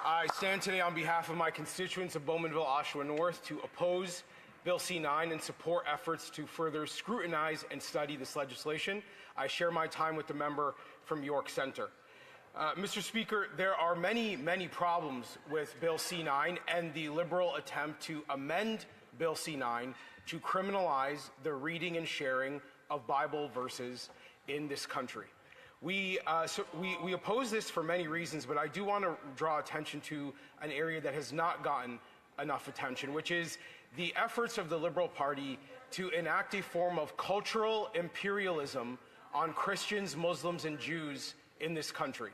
I stand today on behalf of my constituents of Bowmanville, Oshawa North to oppose Bill C-9 and support efforts to further scrutinize and study this legislation. I share my time with the member from York Centre. Mr. Speaker, there are many problems with Bill C-9 and the Liberal attempt to amend Bill C-9 to criminalize the reading and sharing of Bible verses in this country. We oppose this for many reasons, but I do want to draw attention to an area that has not gotten enough attention, which is the efforts of the Liberal Party to enact a form of cultural imperialism on Christians, Muslims, and Jews in this country.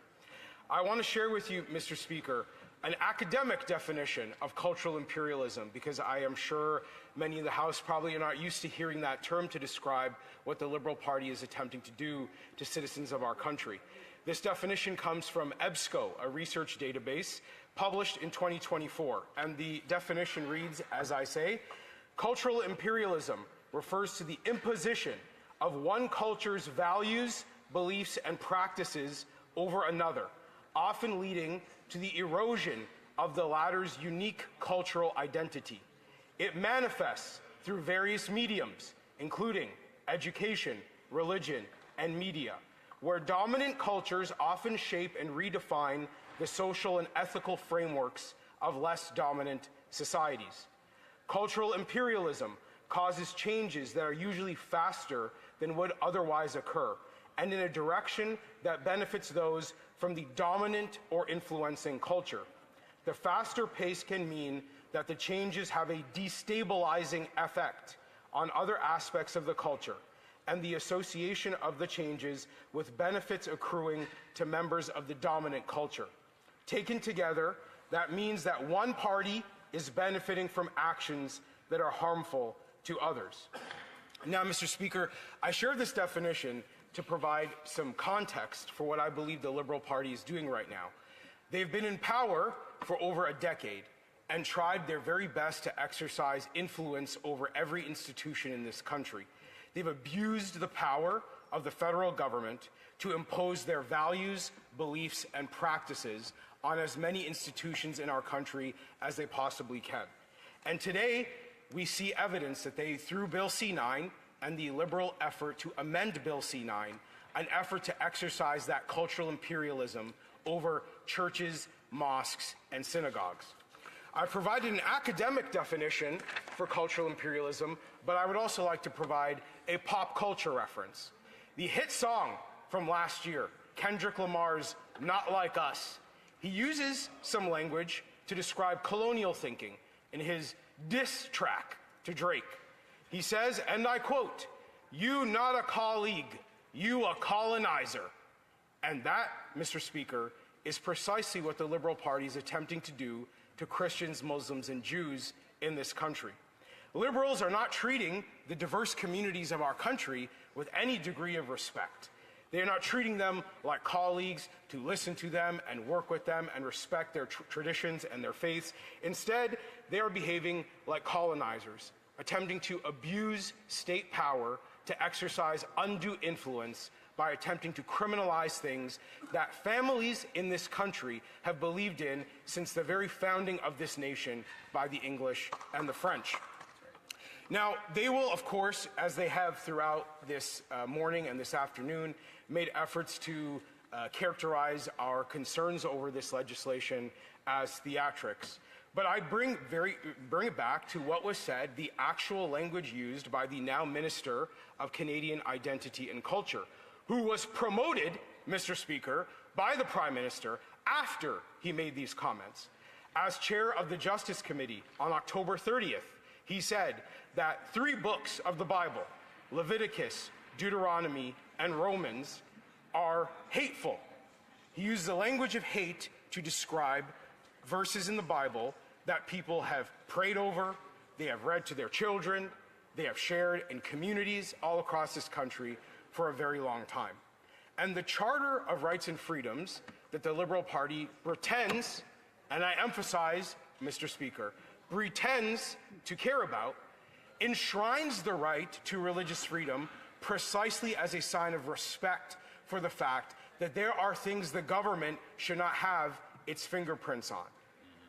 I want to share with you, Mr. Speaker, an academic definition of cultural imperialism, because I am sure many in the House probably are not used to hearing that term to describe what the Liberal Party is attempting to do to citizens of our country. This definition comes from EBSCO, a research database published in 2024, and the definition reads, as I say, cultural imperialism refers to the imposition of one culture's values, beliefs, and practices over another, often leading to the erosion of the latter's unique cultural identity. It manifests through various mediums, including education, religion, and media, where dominant cultures often shape and redefine the social and ethical frameworks of less dominant societies. Cultural imperialism causes changes that are usually faster than would otherwise occur, and in a direction that benefits those from the dominant or influencing culture. The faster pace can mean that the changes have a destabilizing effect on other aspects of the culture, and the association of the changes with benefits accruing to members of the dominant culture. Taken together, that means that one party is benefiting from actions that are harmful to others. Now, Mr. Speaker, I share this definition to provide some context for what I believe the Liberal Party is doing right now. They've been in power for over a decade and tried their very best to exercise influence over every institution in this country. They've abused the power of the federal government to impose their values, beliefs, and practices on as many institutions in our country as they possibly can. And today, we see evidence that they, through Bill C-9 and the Liberal effort to amend Bill C-9, an effort to exercise that cultural imperialism over churches, mosques, and synagogues. I've provided an academic definition for cultural imperialism, but I would also like to provide a pop culture reference. The hit song from last year, Kendrick Lamar's "Not Like Us," he uses some language to describe colonial thinking in his diss track to Drake. He says, and I quote, "You not a colleague, you a colonizer." And that, Mr. Speaker, is precisely what the Liberal Party is attempting to do to Christians, Muslims, and Jews in this country. Liberals are not treating the diverse communities of our country with any degree of respect. They are not treating them like colleagues to listen to them and work with them and respect their traditions and their faiths. Instead, they are behaving like colonizers, attempting to abuse state power to exercise undue influence by attempting to criminalize things that families in this country have believed in since the very founding of this nation by the English and the French. Now, they will, of course, as they have throughout this morning and this afternoon, made efforts to characterize our concerns over this legislation as theatrics. But I bring it back to what was said, the actual language used by the now Minister of Canadian Identity and Culture, who was promoted, Mr. Speaker, by the Prime Minister after he made these comments. As chair of the Justice Committee on October 30th, he said that 3 books of the Bible, Leviticus, Deuteronomy, and Romans, are hateful. He used the language of hate to describe verses in the Bible that people have prayed over, they have read to their children, they have shared in communities all across this country for a very long time. And the Charter of Rights and Freedoms that the Liberal Party pretends, and I emphasize, Mr. Speaker, pretends to care about, enshrines the right to religious freedom precisely as a sign of respect for the fact that there are things the government should not have its fingerprints on.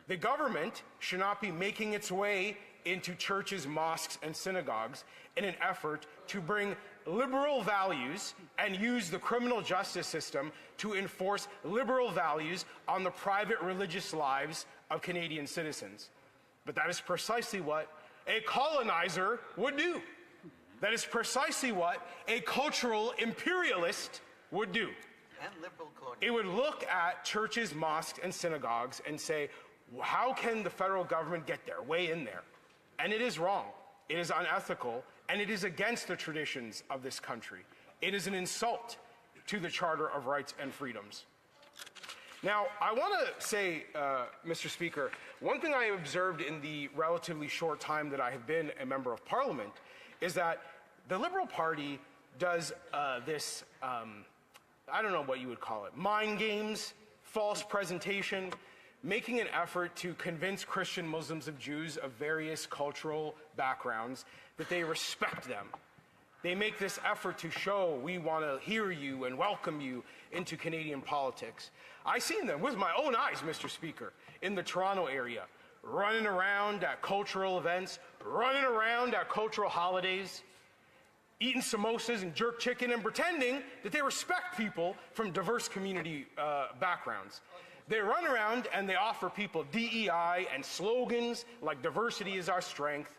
The government should not be making its way into churches, mosques, and synagogues in an effort to bring liberal values and use the criminal justice system to enforce liberal values on the private religious lives of Canadian citizens. But that is precisely what a colonizer would do. That is precisely what a cultural imperialist would do. And liberal colonial. It would look at churches, mosques, and synagogues and say, how can the federal government get their way in there? And it is wrong. It is unethical, and it is against the traditions of this country. It is an insult to the Charter of Rights and Freedoms. Now, I want to say, Mr. Speaker, one thing I have observed in the relatively short time that I have been a member of Parliament is that the Liberal Party does this, I don't know what you would call it, mind games, false presentation, making an effort to convince Christian Muslims of Jews of various cultural backgrounds that they respect them. They make this effort to show we want to hear you and welcome you into Canadian politics. I've seen them with my own eyes, Mr. Speaker, in the Toronto area, running around at cultural events, running around at cultural holidays, eating samosas and jerk chicken and pretending that they respect people from diverse community backgrounds. They run around and they offer people DEI and slogans like diversity is our strength.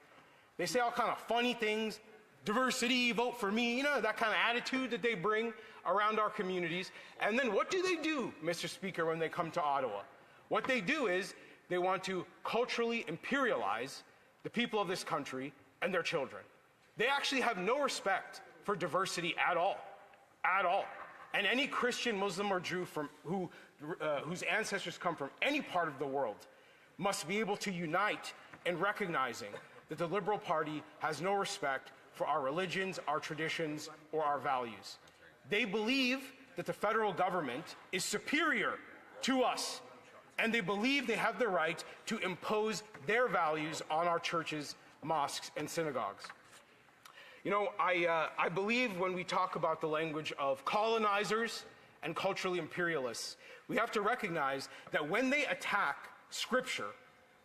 They say all kind of funny things, diversity, vote for me, you know, that kind of attitude that they bring around our communities. And then what do they do, Mr. Speaker, when they come to Ottawa? What they do is they want to culturally imperialize the people of this country and their children. They actually have no respect for diversity at all, at all. And any Christian, Muslim, or Jew whose ancestors come from any part of the world must be able to unite in recognizing that the Liberal Party has no respect for our religions, our traditions, or our values. They believe that the federal government is superior to us, and they believe they have the right to impose their values on our churches, mosques, and synagogues. You know, I believe when we talk about the language of colonizers and culturally imperialists, we have to recognize that when they attack Scripture,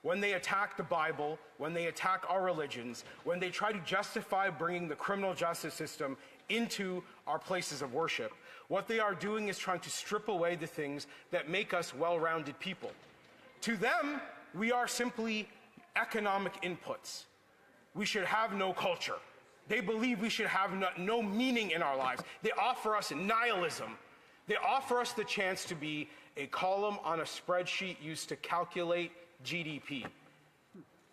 when they attack the Bible, when they attack our religions, when they try to justify bringing the criminal justice system into our places of worship, what they are doing is trying to strip away the things that make us well-rounded people. To them, we are simply economic inputs. We should have no culture. They believe we should have no meaning in our lives. They offer us nihilism. They offer us the chance to be a column on a spreadsheet used to calculate GDP.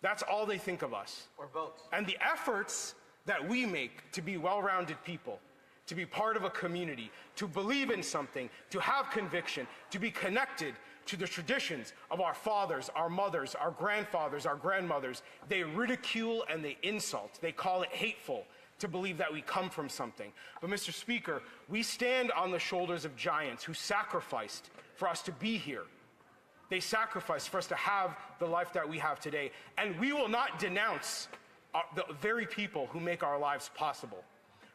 That's all they think of us. Or votes. And the efforts that we make to be well-rounded people, to be part of a community, to believe in something, to have conviction, to be connected to the traditions of our fathers, our mothers, our grandfathers, our grandmothers, they ridicule and they insult. They call it hateful to believe that we come from something. But Mr. Speaker, we stand on the shoulders of giants who sacrificed for us to be here. They sacrificed for us to have the life that we have today. And we will not denounce the very people who make our lives possible.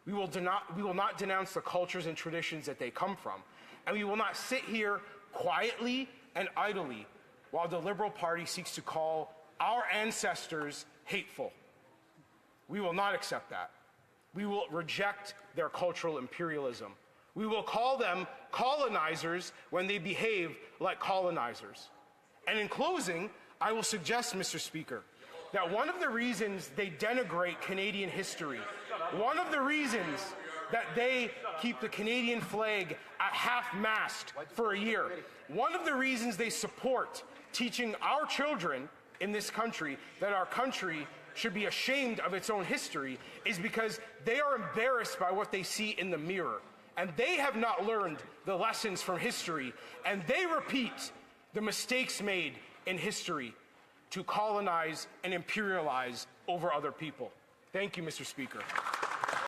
We will not denounce the cultures and traditions that they come from. And we will not sit here quietly and idly while the Liberal Party seeks to call our ancestors hateful. We will not accept that. We will reject their cultural imperialism. We will call them colonizers when they behave like colonizers. And in closing, I will suggest, Mr. Speaker, that one of the reasons they denigrate Canadian history, one of the reasons that they keep the Canadian flag at half-mast for a year, one of the reasons they support teaching our children in this country that our country should be ashamed of its own history is because they are embarrassed by what they see in the mirror. And they have not learned the lessons from history, and they repeat the mistakes made in history to colonize and imperialize over other people. Thank you, Mr. Speaker.